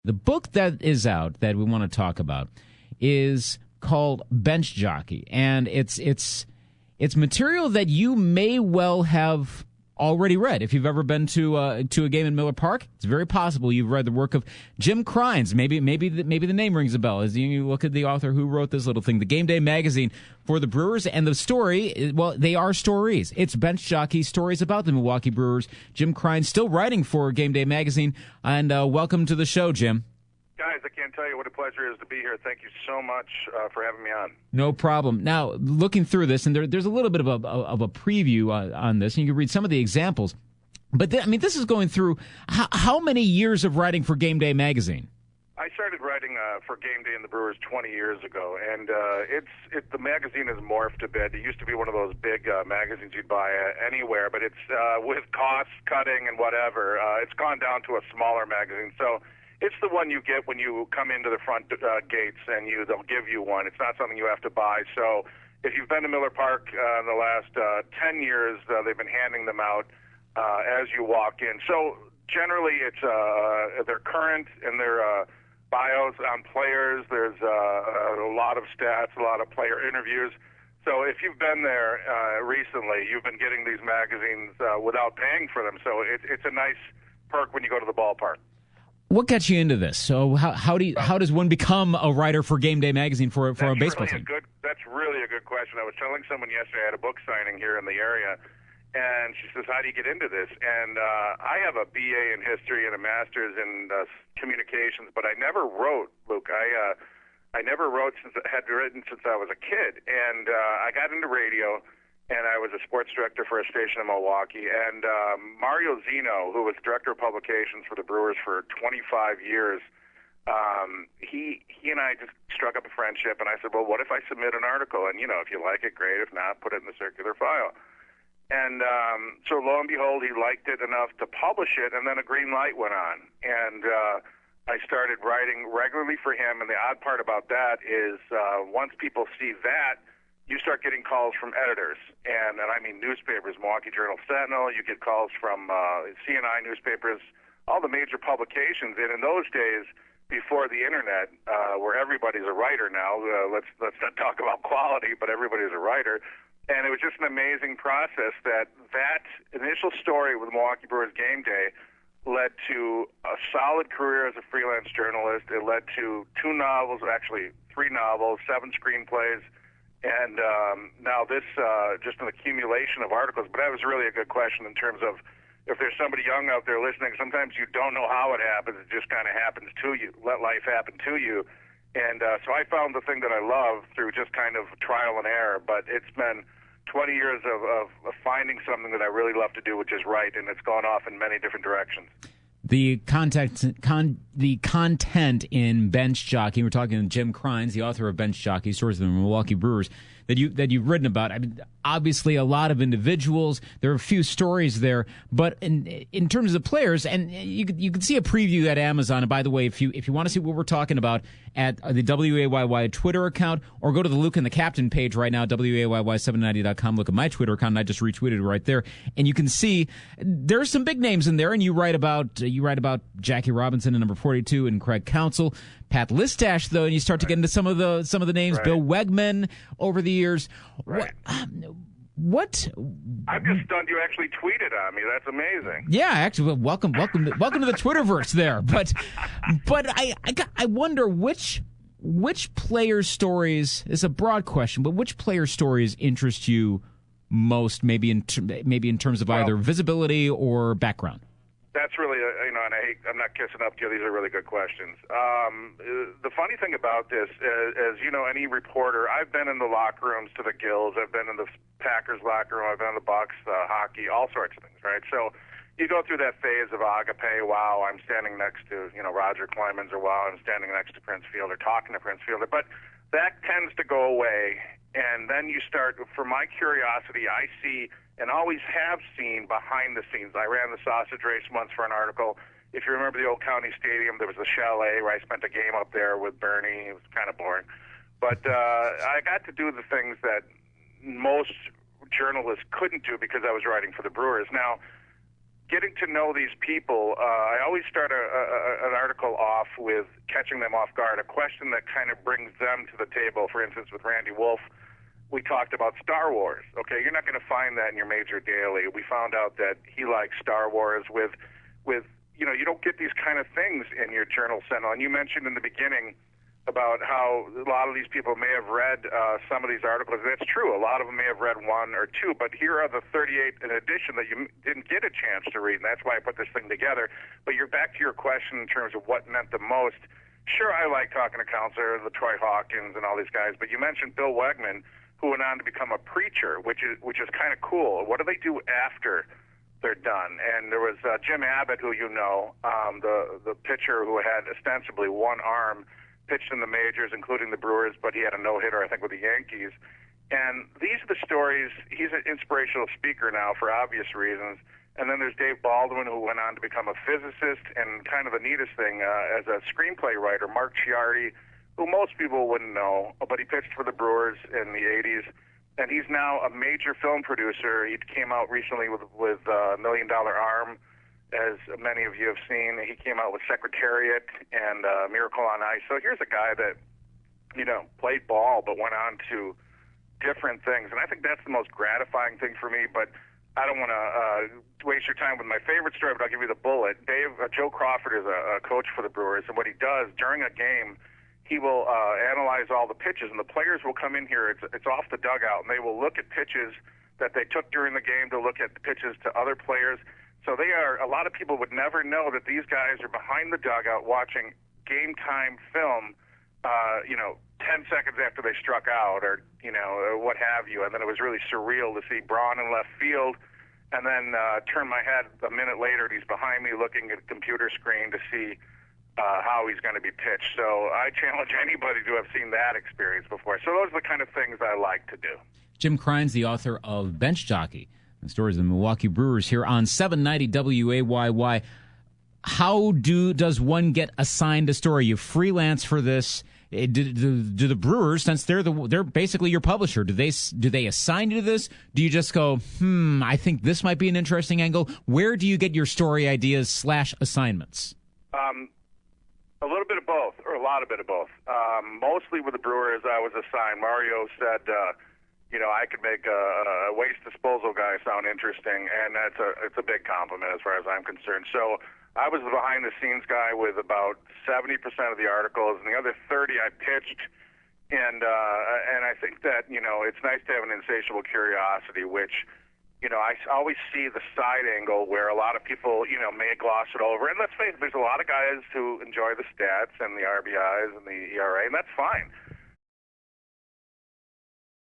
The book that is out that we want to talk about is called Bench Jockey, and it's material that you may well have already read. If you've ever been to a game in Miller Park, it's very possible you've read the work of Jim Crines. Maybe the name rings a bell as you look at the author who wrote this little thing, the Game Day magazine for the Brewers, and the story. Well, they are stories. It's Bench Jockey stories about the Milwaukee Brewers. Jim Crines still writing for Game Day magazine, and welcome to the show, Jim. Guys, I can't tell you what a pleasure it is to be here. Thank you so much for having me on. No problem. Now, looking through this, and there's a little bit of a preview on this, and you can read some of the examples. But, this is going through how many years of writing for Game Day magazine? I started writing for Game Day and the Brewers 20 years ago, and the magazine has morphed a bit. It used to be one of those big magazines you'd buy anywhere, but it's with cost cutting and whatever, it's gone down to a smaller magazine. So it's the one you get when you come into the front gates, and they'll give you one. It's not something you have to buy. So if you've been to Miller Park in the last 10 years, they've been handing them out as you walk in. So generally, it's they're current and they're bios on players. There's a lot of stats, a lot of player interviews. So if you've been there recently, you've been getting these magazines without paying for them. So it's a nice perk when you go to the ballpark. What got you into this? So how does one become a writer for Game Day magazine for a baseball team? That's really a good question. I was telling someone yesterday, I had a book signing here in the area, and she says, "How do you get into this?" And I have a BA in history and a master's in communications, but I never wrote, Luke. I never wrote had written since I was a kid, and I got into radio. And I was a sports director for a station in Milwaukee. And Mario Zeno, who was director of publications for the Brewers for 25 years, he and I just struck up a friendship. And I said, well, what if I submit an article? And, if you like it, great. If not, put it in the circular file. And so lo and behold, he liked it enough to publish it, and then a green light went on. And I started writing regularly for him. And the odd part about that is once people see that, you start getting calls from editors, and I mean newspapers, Milwaukee Journal-Sentinel. You get calls from CNI newspapers, all the major publications. And in those days, before the internet, where everybody's a writer now, let's not talk about quality, but everybody's a writer. And it was just an amazing process that initial story with Milwaukee Brewers Game Day led to a solid career as a freelance journalist. It led to 2 novels, actually 3 novels, 7 screenplays. And now this just an accumulation of articles. But that was really a good question in terms of if there's somebody young out there listening, sometimes you don't know how it happens. It just kind of happens to you. Let life happen to you. And so I found the thing that I love through just kind of trial and error. But it's been 20 years of finding something that I really love to do, which is write, and it's gone off in many different directions. The content in Bench Jockey. We're talking to Jim Crines, the author of Bench Jockey, stories of the Milwaukee Brewers that you've written about. I mean, obviously, a lot of individuals. There are a few stories there, but in terms of players, and you can see a preview at Amazon. And by the way, if you want to see what we're talking about at the WAYY Twitter account, or go to the Luke and the Captain page right now, WAYY790.com. Look at my Twitter account, and I just retweeted it right there, and you can see there's some big names in there. And you write about Jackie Robinson in number 42 and Craig Counsell, Pat Listash, though, and you start to get into some of the names, right. Bill Wegman over the years. Right. What? I'm just stunned you actually tweeted on me. That's amazing. Yeah, actually, welcome to the Twitterverse there. But I wonder which player stories. It's a broad question, but which player stories interest you most? Maybe in terms of either visibility or background. That's really, and I'm not kissing up to you. These are really good questions. The funny thing about this is, any reporter, I've been in the locker rooms to the gills. I've been in the Packers locker room. I've been in the Bucks, hockey, all sorts of things, right? So you go through that phase of agape, wow, I'm standing next to, Roger Clemens, or wow, I'm standing next to Prince Fielder, talking to Prince Fielder. But that tends to go away, and then you start, for my curiosity, I see and always have seen behind the scenes. I ran the sausage race once for an article. If you remember the old county stadium, there was a chalet where I spent a game up there with Bernie. It was kind of boring. But I got to do the things that most journalists couldn't do because I was writing for the Brewers. Now, getting to know these people, I always start an article off with catching them off guard, a question that kind of brings them to the table. For instance, with Randy Wolf, we talked about Star Wars. Okay, you're not going to find that in your major daily. We found out that he likes Star Wars with you don't get these kind of things in your Journal Sentinel. And you mentioned in the beginning about how a lot of these people may have read some of these articles. That's true. A lot of them may have read one or two, but here are the 38 in addition that you didn't get a chance to read, and that's why I put this thing together. But you're back to your question in terms of what meant the most. Sure, I like talking to Counselor, the Troy Hawkins, and all these guys, but you mentioned Bill Wegman, who went on to become a preacher, which is kind of cool. What do they do after they're done? And there was Jim Abbott, who you know, the pitcher who had ostensibly one arm, pitched in the majors, including the Brewers, but he had a no-hitter, I think, with the Yankees. And these are the stories. He's an inspirational speaker now for obvious reasons. And then there's Dave Baldwin, who went on to become a physicist, and kind of the neatest thing, as a screenplay writer, Mark Ciardi, who most people wouldn't know, but he pitched for the Brewers in the 80s. And he's now a major film producer. He came out recently with $1 Million Arm, as many of you have seen. He came out with Secretariat and Miracle on Ice. So here's a guy that, played ball but went on to different things. And I think that's the most gratifying thing for me. But I don't want to waste your time with my favorite story, but I'll give you the bullet. Joe Crawford is a coach for the Brewers, and what he does during a game, he will analyze all the pitches, and the players will come in here. It's off the dugout, and they will look at pitches that they took during the game to look at the pitches to other players. So a lot of people would never know that these guys are behind the dugout watching game time film, 10 seconds after they struck out or what have you. And then it was really surreal to see Braun in left field, and then turn my head a minute later, and he's behind me looking at a computer screen to see how he's going to be pitched. So I challenge anybody to have seen that experience before. So those are the kind of things I like to do. Jim Crine's the author of Bench Jockey, the stories of the Milwaukee Brewers, here on 790 WAYY. How does one get assigned a story? You freelance for this. Do the Brewers, since they're basically your publisher, do they assign you to this? Do you just go, I think this might be an interesting angle? Where do you get your story ideas / assignments? A little bit of both, or a lot of bit of both. Mostly with the Brewers, I was assigned. Mario said, I could make a waste disposal guy sound interesting, and it's a big compliment as far as I'm concerned. So I was the behind-the-scenes guy with about 70% of the articles, and the other 30 I pitched. And I think that it's nice to have an insatiable curiosity, which I always see the side angle where a lot of people may gloss it over. And let's face it, there's a lot of guys who enjoy the stats and the RBIs and the ERA, and that's fine.